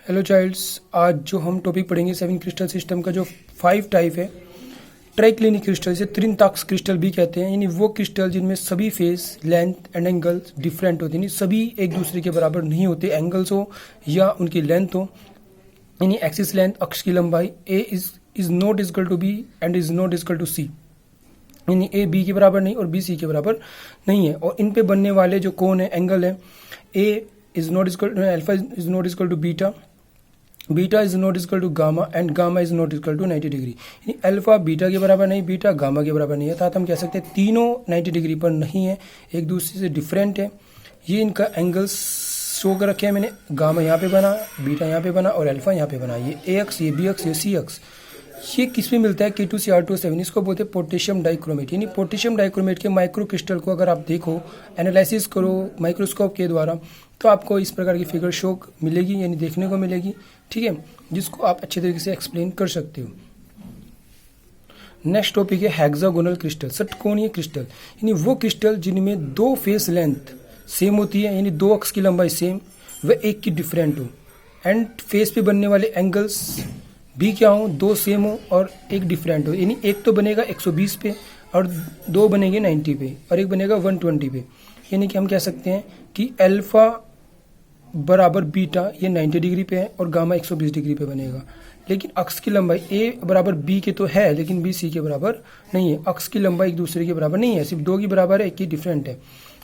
Hello child's, आज जो हम टॉपिक पढ़ेंगे 7 क्रिस्टल सिस्टम का जो 5 टाइप है ट्राइक्लिनिक क्रिस्टल, जिसे त्रिनताक्स क्रिस्टल भी कहते हैं। यानी वो क्रिस्टल जिनमें सभी face, length and angles different होते हैं, यानी सभी एक दूसरे के बराबर नहीं होते, एंगल्स हो या उनकी लेंथ हो। यानी एक्सिस लेंथ, अक्ष की लंबाई, A is not equal to B and is not equal to C, यानी ए बी के बराबर नहीं और बी सी के बराबर नहीं है। और इन पे बनने वाले जो कोण है, एंगल है, A is not equal to alpha is not equal to beta, beta is not equal to gamma and gamma is not equal to 90 degree. यानी अल्फा बीटा के बराबर नहीं, बीटा गामा के बराबर नहीं है, अर्थात हम कह सकते हैं तीनों 90 डिग्री पर नहीं है, एक दूसरे से डिफरेंट है। ये इनका एंगल्स शो कर रखे हैं मैंने, गामा यहाँ पे बना, बीटा यहाँ पे बना और अल्फा यहाँ पे बना। ये ए अक्स, ये बी अक्स, ये सी अक्स। ये किस में मिलता है? K2CR2O7। इसको बोलते हैं पोटेशियम डाइक्रोमेट। यानी पोटेशियम डाइक्रोमेट के माइक्रो क्रिस्टल को अगर आप देखो, एनालिसिस करो माइक्रोस्कोप के द्वारा, तो आपको इस प्रकार की फिगर शो मिलेगी, यानी देखने को मिलेगी, ठीक है, जिसको आप अच्छे तरीके से एक्सप्लेन कर सकते हो। नेक्स्ट टॉपिक है हेक्सागोनल क्रिस्टल, षटकोणीय क्रिस्टल। यानी वो क्रिस्टल जिनमें दो फेस लेंथ सेम होती है, यानी दो अक्ष की लंबाई सेम व एक की डिफरेंट हो, एंड फेस पे बनने वाले एंगल्स भी क्या हो, दो सेम हो और एक डिफरेंट हो। यानी एक तो बनेगा 120 पे और दो बनेंगे 90 पे और एक बनेगा 120 पे। यानी कि हम कह सकते हैं कि अल्फा बराबर बीटा ये 90 डिग्री पे है और गामा 120 डिग्री पे बनेगा। लेकिन अक्ष की लंबाई ए बराबर बी के तो है, लेकिन बी सी के बराबर नहीं है। अक्ष की लंबाई एक दूसरे के बराबर नहीं है, सिर्फ दो की बराबर है, एक की डिफरेंट है।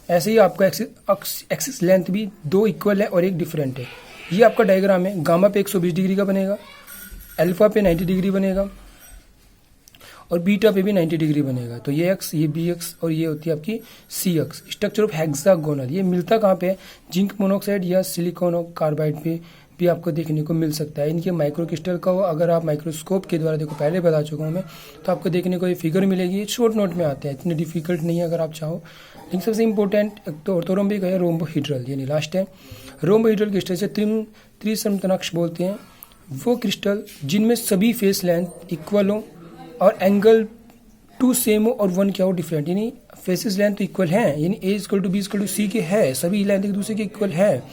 ऐसे ही आपका एक्सिस लेंथ भी दो इक्वल है और एक डिफरेंट है। ये आपका डायग्राम है, गामा पे 120 डिग्री का बनेगा, अल्फा पे 90 डिग्री बनेगा और बीटा पे भी 90 डिग्री बनेगा। तो ये एक्स, ये बी एक्स और ये होती है आपकी सी एक्स। स्ट्रक्चर ऑफ हेक्सागोनल, ये मिलता कहाँ पे है? जिंक मोनोऑक्साइड या सिलिकॉन कार्बाइड पे भी आपको देखने को मिल सकता है। इनके माइक्रो क्रिस्टल का अगर आप माइक्रोस्कोप के द्वारा देखो, पहले बता चुका हूँ मैं, तो आपको देखने को ये फिगर मिलेगी। शॉर्ट नोट में आते हैं, इतने डिफिकल्ट नहीं है अगर आप चाहो। लेकिन सबसे इंपॉर्टेंट तो ऑर्थोरोम्बिक है, रोम्बोहीड्रल, यानी लास्ट है। रोम्बोहीड्रल क्रिस्टल से त्रिसमतनाक्ष बोलते हैं वो क्रिस्टल जिनमें सभी फेस लेंथ इक्वल हो और एंगल 2 सेम हो और 1 क्या हो, डिफरेंट। यानी फेसेस लेंथ तो इक्वल है, यानी A equal to B equal to C के है, सभी लेंथ एक दूसरे के इक्वल है,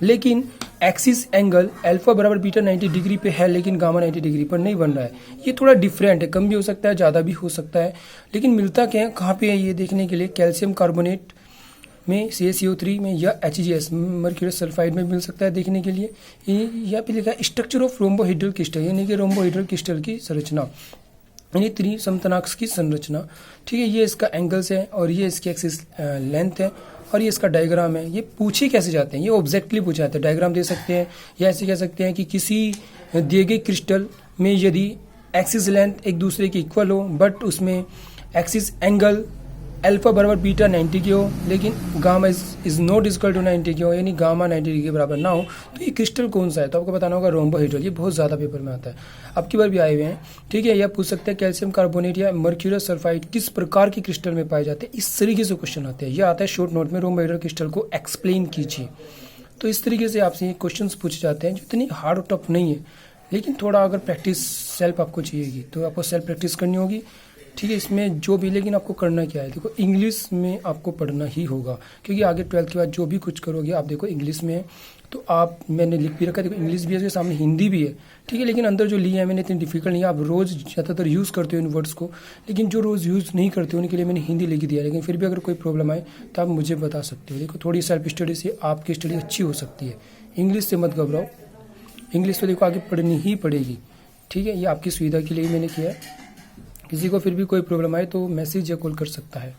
लेकिन एक्सिस एंगल अल्फा बराबर बीटा 90 डिग्री पे है, लेकिन गामा 90 डिग्री पर नहीं बन रहा है। ये थोड़ा डिफरेंट है, कम भी हो सकता है, ज़्यादा भी हो सकता है। लेकिन मिलता क्या है, कहाँ पे है ये देखने के लिए कैल्शियम कार्बोनेट में, CaCO3 में या HGS मर्क्यूरस सल्फाइड में मिल सकता है देखने के लिए। यहाँ पे लिखा है स्ट्रक्चर ऑफ रोम्बोहीड्रल क्रिस्टल, यानी कि रोम्बोहीड्रल क्रिस्टल की संरचना, यानी त्रिसमतनाक्ष की संरचना, ठीक है। ये इसका एंगल्स है और ये इसकी एक्सिस लेंथ है और ये इसका डायग्राम है। ये पूछे कैसे जाते हैं? ये ऑब्जेक्टली पूछे जाते हैं, डायग्राम दे सकते हैं या ऐसे कह सकते हैं कि किसी दिए गए क्रिस्टल में यदि एक्सिस लेंथ एक दूसरे की इक्वल हो बट उसमें एक्सिस एंगल अल्फा बराबर बीटा 90 की हो, लेकिन gamma is not equal to 90 की हो, यानी गामा 90 डिग्री के बराबर ना हो, तो ये क्रिस्टल कौन सा है? तो आपको बताना होगा रोम्बोहीड्रल। ये बहुत ज़्यादा पेपर में आता है, अब की बार भी आए हुए हैं, ठीक है। यह पूछ सकते हैं कैल्शियम कार्बोनेट या मर्क्यूरस सल्फाइड किस प्रकार के क्रिस्टल में पाए जाते हैं, इस तरीके से क्वेश्चन आते हैं। यह आता है शॉर्ट नोट में, रोम्बोहीड्रल क्रिस्टल को एक्सप्लेन कीजिए। तो इस तरीके से आपसे ये क्वेश्चन पूछे जाते हैं, जो इतनी हार्ड और टफ नहीं है, लेकिन थोड़ा अगर प्रैक्टिस सेल्फ आपको चाहिएगी तो आपको सेल्फ प्रैक्टिस करनी होगी, ठीक है। इसमें जो भी, लेकिन आपको करना क्या है, देखो इंग्लिश में आपको पढ़ना ही होगा, क्योंकि आगे 12th के बाद जो भी कुछ करोगे आप देखो इंग्लिश में है। तो आप, मैंने लिख भी रखा है, देखो इंग्लिश भी है, इसके सामने हिंदी भी है, ठीक है। लेकिन अंदर जो लिया है मैंने इतनी डिफिकल्ट नहीं है, आप रोज़ ज़्यादातर यूज़ करते हो इन वर्ड्स को, लेकिन जो रोज़ यूज़ नहीं करते हो उनके लिए मैंने हिंदी लिख दिया। लेकिन फिर भी अगर कोई प्रॉब्लम आए तो आप मुझे बता सकते हो। देखो थोड़ी सेल्फ स्टडी से आपकी स्टडी अच्छी हो सकती है। इंग्लिश से मत घबराओ, इंग्लिश तो देखो आगे पढ़नी ही पड़ेगी, ठीक है। ये आपकी सुविधा के लिए मैंने किया है। किसी को फिर भी कोई प्रॉब्लम आए तो मैसेज या कॉल कर सकता है।